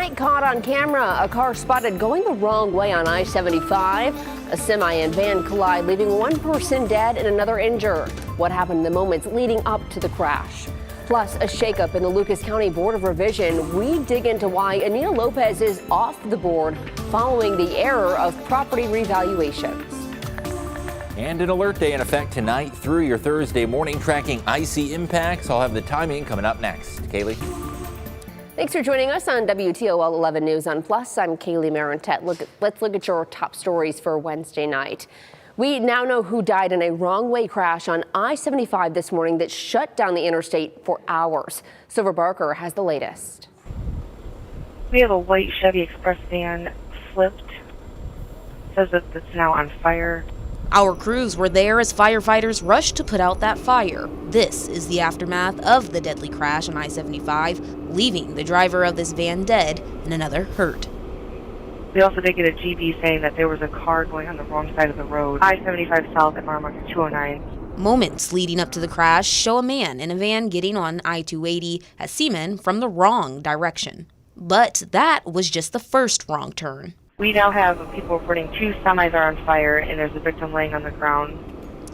Tonight, caught on camera, a car spotted going the wrong way on I-75. A semi and van collide, leaving one person dead and another injured. What happened in the moments leading up to the crash? Plus, a shakeup in the Lucas County Board of Revision. We dig into why Anita Lopez is off the board following the error of property revaluations. And an alert day in effect tonight through your Thursday morning, tracking icy impacts. I'll have the timing coming up next. Kaylee. Thanks for joining us on WTOL 11 News on Plus. I'm Kaylee Marentet. Let's look at your top stories for Wednesday night. We now know who died in a wrong-way crash on I-75 this morning that shut down the interstate for hours. Silver Barker has the latest. We have a white Chevy Express van flipped. It says that it's now on fire. Our crews were there as firefighters rushed to put out that fire. This is the aftermath of the deadly crash on I-75, leaving the driver of this van dead and another hurt. We also did get a GB saying that there was a car going on the wrong side of the road. I-75 south at mile marker 209. Moments leading up to the crash show a man in a van getting on I-280 at Seaman from the wrong direction. But that was just the first wrong turn. We now have people reporting 2 semis are on fire and there's a victim laying on the ground.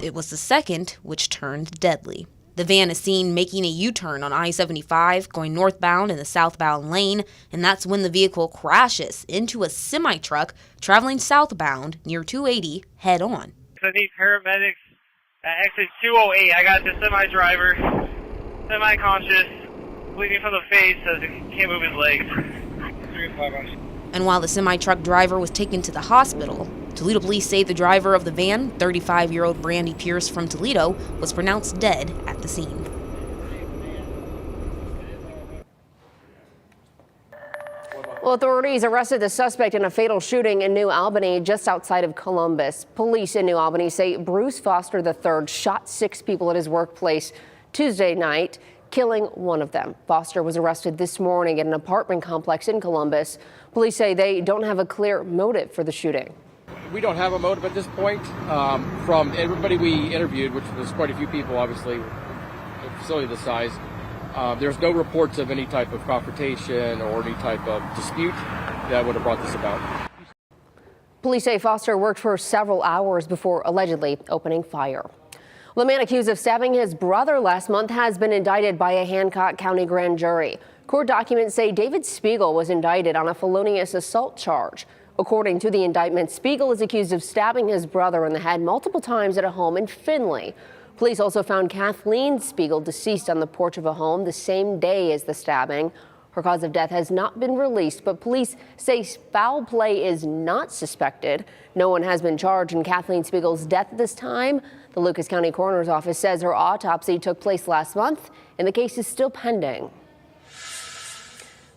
It was the second which turned deadly. The van is seen making a U-turn on I-75, going northbound in the southbound lane, and that's when the vehicle crashes into a semi-truck traveling southbound near 280 head-on. I need paramedics at exit 208. I got the semi-driver, semi-conscious, bleeding from the face, says he can't move his legs. 3-5. And while the semi-truck driver was taken to the hospital, Toledo police say the driver of the van, 35-year-old Brandy Pierce from Toledo, was pronounced dead at the scene. Well, authorities arrested the suspect in a fatal shooting in New Albany, just outside of Columbus. Police in New Albany say Bruce Foster III shot 6 people at his workplace Tuesday night, killing one of them. Foster was arrested this morning at an apartment complex in Columbus. Police say they don't have a clear motive for the shooting. We don't have a motive at this point. From everybody we interviewed, which was quite a few people, obviously, a facility this size, there's no reports of any type of confrontation or any type of dispute that would have brought this about. Police say Foster worked for several hours before allegedly opening fire. The man accused of stabbing his brother last month has been indicted by a Hancock County grand jury. Court documents say David Spiegel was indicted on a felonious assault charge. According to the indictment, Spiegel is accused of stabbing his brother in the head multiple times at a home in Findlay. Police also found Kathleen Spiegel deceased on the porch of a home the same day as the stabbing. Her cause of death has not been released, but police say foul play is not suspected. No one has been charged in Kathleen Spiegel's death at this time. The Lucas County Coroner's Office says her autopsy took place last month and the case is still pending.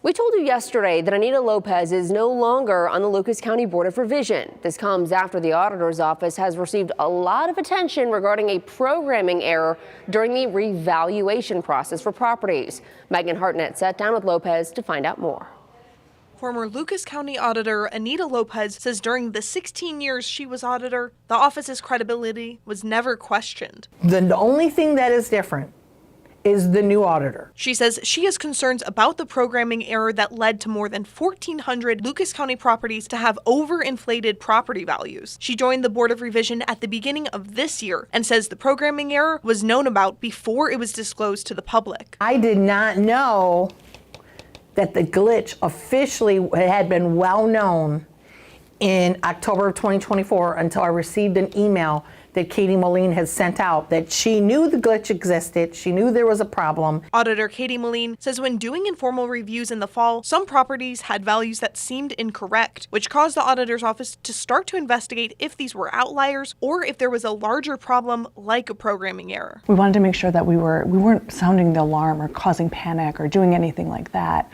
We told you yesterday that Anita Lopez is no longer on the Lucas County Board of Revision. This comes after the auditor's office has received a lot of attention regarding a programming error during the revaluation process for properties. Megan Hartnett sat down with Lopez to find out more. Former Lucas County Auditor Anita Lopez says during the 16 years she was auditor, the office's credibility was never questioned. The only thing that is different is the new auditor. She says she has concerns about the programming error that led to more than 1,400 Lucas County properties to have overinflated property values. She joined the Board of Revision at the beginning of this year and says the programming error was known about before it was disclosed to the public. I did not know that the glitch officially had been well known in October of 2024 until I received an email that Katie Moline had sent out that she knew the glitch existed, she knew there was a problem. Auditor Katie Moline says when doing informal reviews in the fall, some properties had values that seemed incorrect, which caused the auditor's office to start to investigate if these were outliers or if there was a larger problem like a programming error. We wanted to make sure that we weren't sounding the alarm or causing panic or doing anything like that.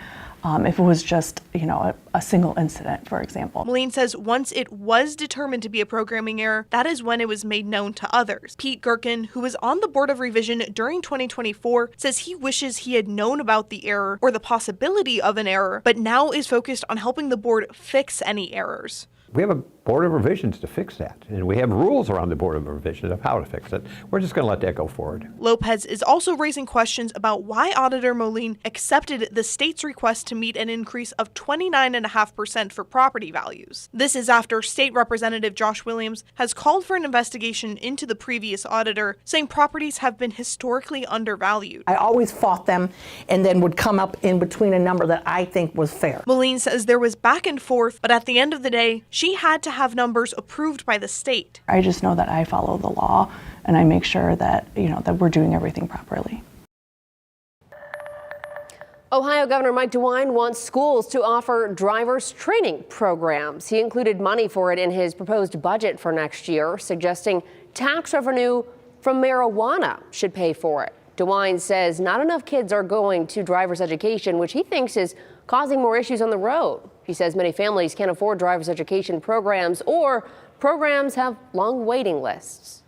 If it was just, a single incident, for example. Moline says once it was determined to be a programming error, that is when it was made known to others. Pete Gherkin, who was on the Board of Revision during 2024, says he wishes he had known about the error or the possibility of an error, but now is focused on helping the board fix any errors. We have Board of Revisions to fix that. And we have rules around the Board of Revisions of how to fix it. We're just going to let that go forward. Lopez is also raising questions about why Auditor Moline accepted the state's request to meet an increase of 29.5% for property values. This is after State Representative Josh Williams has called for an investigation into the previous auditor, saying properties have been historically undervalued. I always fought them and then would come up in between a number that I think was fair. Moline says there was back and forth, but at the end of the day, she had to have numbers approved by the state. I just know that I follow the law and I make sure that, that we're doing everything properly. Ohio Governor Mike DeWine wants schools to offer driver's training programs. He included money for it in his proposed budget for next year, suggesting tax revenue from marijuana should pay for it. DeWine says not enough kids are going to driver's education, which he thinks is causing more issues on the road. He says many families can't afford driver's education programs, or programs have long waiting lists.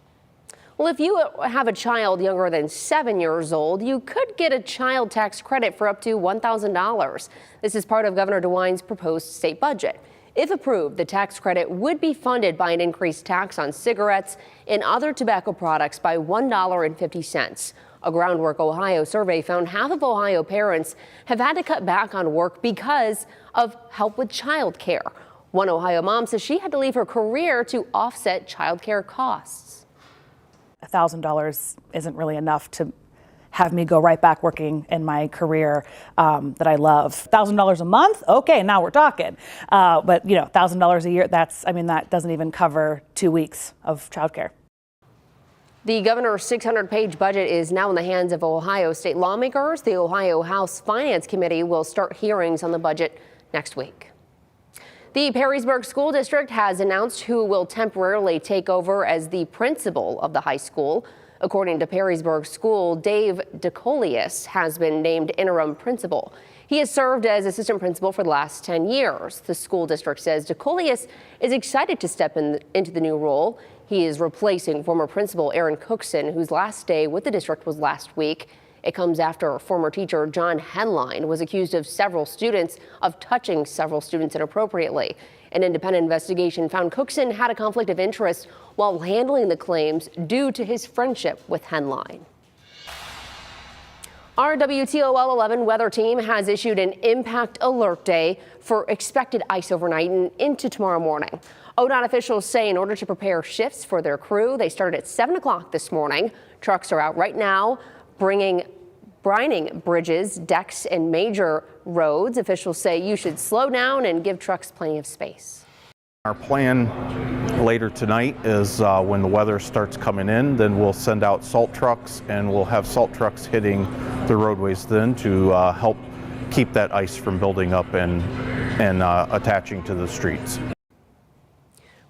Well, if you have a child younger than 7 years old, you could get a child tax credit for up to $1,000. This is part of Governor DeWine's proposed state budget. If approved, the tax credit would be funded by an increased tax on cigarettes and other tobacco products by $1.50. A Groundwork Ohio survey found half of Ohio parents have had to cut back on work because of help with child care. One Ohio mom says she had to leave her career to offset child care costs. $1,000 isn't really enough to have me go right back working in my career that I love. $1,000 a month? Okay, now we're talking. But $1,000 a year, that doesn't even cover 2 weeks of childcare. The governor's 600-page budget is now in the hands of Ohio state lawmakers. The Ohio House Finance Committee will start hearings on the budget next week. The Perrysburg School District has announced who will temporarily take over as the principal of the high school. According to Perrysburg School, Dave DeColius has been named interim principal. He has served as assistant principal for the last 10 years. The school district says DeColius is excited to step into the new role. He is replacing former principal Aaron Cookson, whose last day with the district was last week. It comes after former teacher John Henline was accused of touching several students inappropriately. An independent investigation found Cookson had a conflict of interest while handling the claims due to his friendship with Henline. Our WTOL 11 weather team has issued an impact alert day for expected ice overnight and into tomorrow morning. ODOT officials say in order to prepare shifts for their crew, they started at 7 o'clock this morning. Trucks are out right now brining bridges, decks, and major roads. Officials say you should slow down and give trucks plenty of space. Our plan later tonight is when the weather starts coming in, then we'll send out salt trucks, and we'll have salt trucks hitting the roadways then to help keep that ice from building up and attaching to the streets.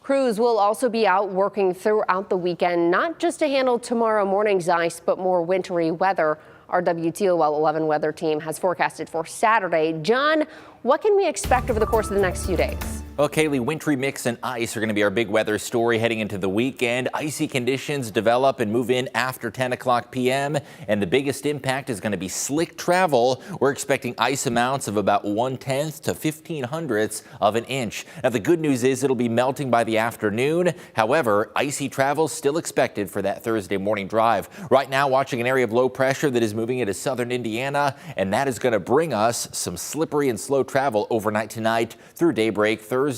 Crews will also be out working throughout the weekend, not just to handle tomorrow morning's ice, but more wintry weather. Our WTOL 11 weather team has forecasted for Saturday. John, what can we expect over the course of the next few days? Well, Kaylee, wintry mix and ice are going to be our big weather story heading into the weekend. Icy conditions develop and move in after 10 o'clock p.m. And the biggest impact is going to be slick travel. We're expecting ice amounts of about 1/10 to 1/1500 of an inch. Now, the good news is it'll be melting by the afternoon. However, icy travel still expected for that Thursday morning drive. Right now, watching an area of low pressure that is moving into southern Indiana, and that is going to bring us some slippery and slow travel overnight tonight through daybreak Thursday.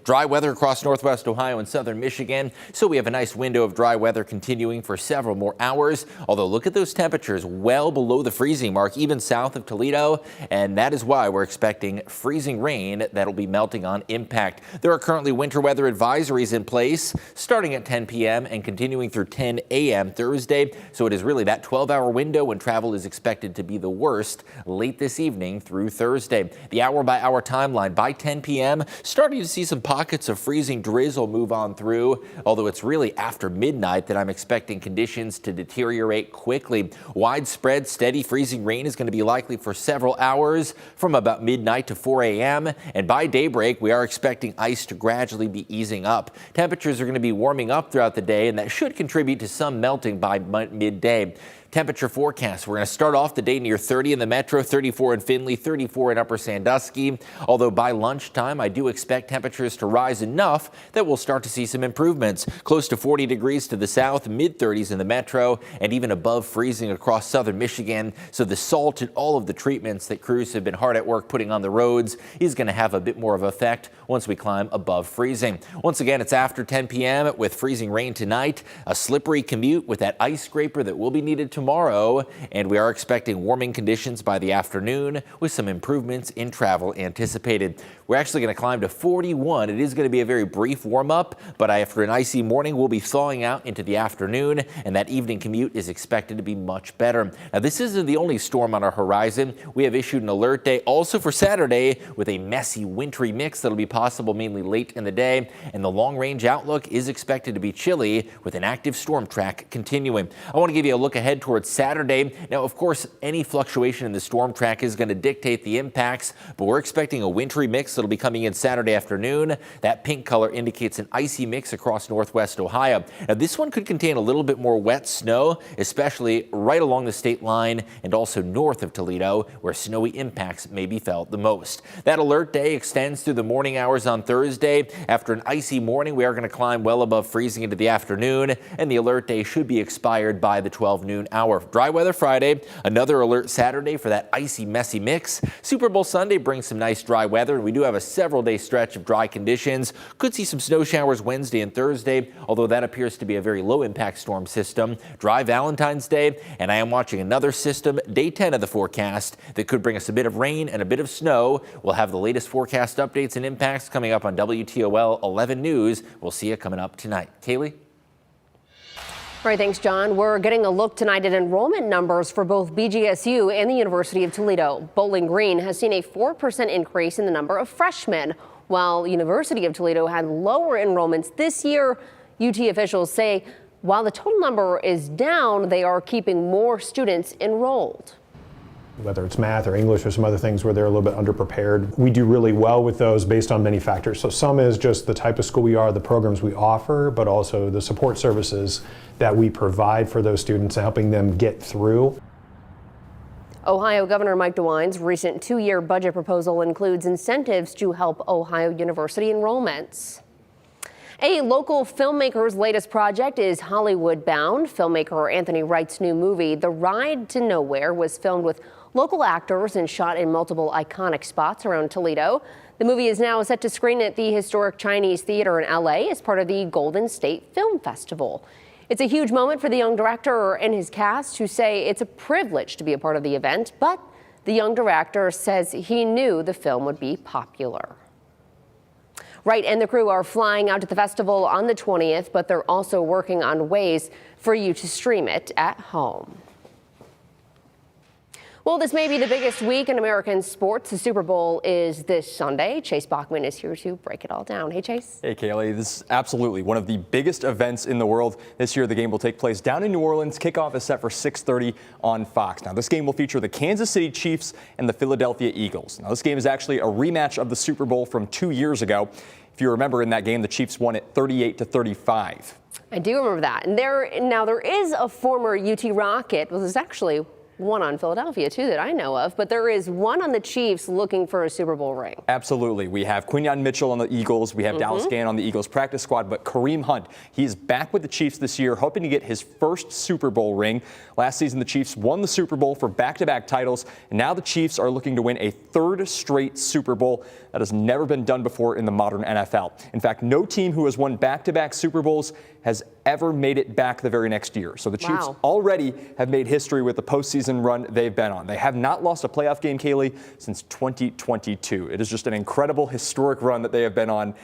Dry weather across northwest Ohio and southern Michigan, so we have a nice window of dry weather continuing for several more hours. Although look at those temperatures well below the freezing mark, even south of Toledo, and that is why we're expecting freezing rain that'll be melting on impact. There are currently winter weather advisories in place starting at 10 p.m. and continuing through 10 a.m. Thursday, so it is really that 12-hour window when travel is expected to be the worst late this evening through Thursday. The hour-by-hour timeline by 10 p.m. starting to see some pockets of freezing drizzle move on through, although it's really after midnight that I'm expecting conditions to deteriorate quickly. Widespread steady freezing rain is going to be likely for several hours from about midnight to 4 a.m. and by daybreak we are expecting ice to gradually be easing up. Temperatures are going to be warming up throughout the day, and that should contribute to some melting by midday. Temperature forecast. We're going to start off the day near 30 in the metro, 34 in Findlay, 34 in Upper Sandusky. Although by lunchtime, I do expect temperatures to rise enough that we'll start to see some improvements. Close to 40 degrees to the south, mid-30s in the metro, and even above freezing across southern Michigan. So the salt and all of the treatments that crews have been hard at work putting on the roads is going to have a bit more of an effect once we climb above freezing. Once again, it's after 10 p.m. with freezing rain tonight, a slippery commute with that ice scraper that will be needed tomorrow, and we are expecting warming conditions by the afternoon with some improvements in travel anticipated. We're actually going to climb to 41. It is going to be a very brief warm up, but after an icy morning, we'll be thawing out into the afternoon, and that evening commute is expected to be much better. Now, this isn't the only storm on our horizon. We have issued an alert day also for Saturday with a messy wintry mix that'll be possible mainly late in the day, and the long range outlook is expected to be chilly with an active storm track continuing. I want to give you a look ahead towards Saturday. Now, of course, any fluctuation in the storm track is going to dictate the impacts, but we're expecting a wintry mix that'll be coming in Saturday afternoon. That pink color indicates an icy mix across northwest Ohio. Now, this one could contain a little bit more wet snow, especially right along the state line and also north of Toledo, where snowy impacts may be felt the most. That alert day extends through the morning hours on Thursday. After an icy morning, we are going to climb well above freezing into the afternoon, and the alert day should be expired by the 12 noon hour. Dry weather Friday, another alert Saturday for that icy, messy mix. Super Bowl Sunday brings some nice dry weather, and we do have a several-day stretch of dry conditions. Could see some snow showers Wednesday and Thursday, although that appears to be a very low-impact storm system. Dry Valentine's Day, and I am watching another system, day 10 of the forecast, that could bring us a bit of rain and a bit of snow. We'll have the latest forecast updates and impacts coming up on WTOL 11 News. We'll see you coming up tonight. Kaylee? All right, thanks, John. We're getting a look tonight at enrollment numbers for both BGSU and the University of Toledo. Bowling Green has seen a 4% increase in the number of freshmen, while University of Toledo had lower enrollments this year. UT officials say while the total number is down, they are keeping more students enrolled. Whether it's math or English or some other things where they're a little bit underprepared. We do really well with those based on many factors. So some is just the type of school we are, the programs we offer, but also the support services that we provide for those students and helping them get through. Ohio Governor Mike DeWine's recent 2-year budget proposal includes incentives to help Ohio University enrollments. A local filmmaker's latest project is Hollywood bound. Filmmaker Anthony Wright's new movie, The Ride to Nowhere, was filmed with local actors and shot in multiple iconic spots around Toledo. The movie is now set to screen at the historic Chinese Theater in LA as part of the Golden State Film Festival. It's a huge moment for the young director and his cast, who say it's a privilege to be a part of the event, but the young director says he knew the film would be popular. Wright and the crew are flying out to the festival on the 20th, but they're also working on ways for you to stream it at home. Well, this may be the biggest week in American sports. The Super Bowl is this Sunday. Chase Bachman is here to break it all down. Hey, Chase. Hey, Kaylee. This is absolutely one of the biggest events in the world. This year, the game will take place down in New Orleans. Kickoff is set for 6:30 on Fox. Now, this game will feature the Kansas City Chiefs and the Philadelphia Eagles. Now, this game is actually a rematch of the Super Bowl from 2 years ago. If you remember, in that game, the Chiefs won it 38-35. I do remember that. And there is a former UT Rocket. Well, there's actually one on Philadelphia, too, that I know of, but there is one on the Chiefs looking for a Super Bowl ring. Absolutely. We have Quinyon Mitchell on the Eagles. We have Dallas Gann on the Eagles practice squad, but Kareem Hunt, he's back with the Chiefs this year, hoping to get his first Super Bowl ring. Last season, the Chiefs won the Super Bowl for back-to-back titles, and now the Chiefs are looking to win a third straight Super Bowl. That has never been done before in the modern NFL. In fact, no team who has won back-to-back Super Bowls has ever made it back the very next year. So the Chiefs already have made history with the postseason run they've been on. They have not lost a playoff game, Kaylee, since 2022. It is just an incredible, historic run that they have been on.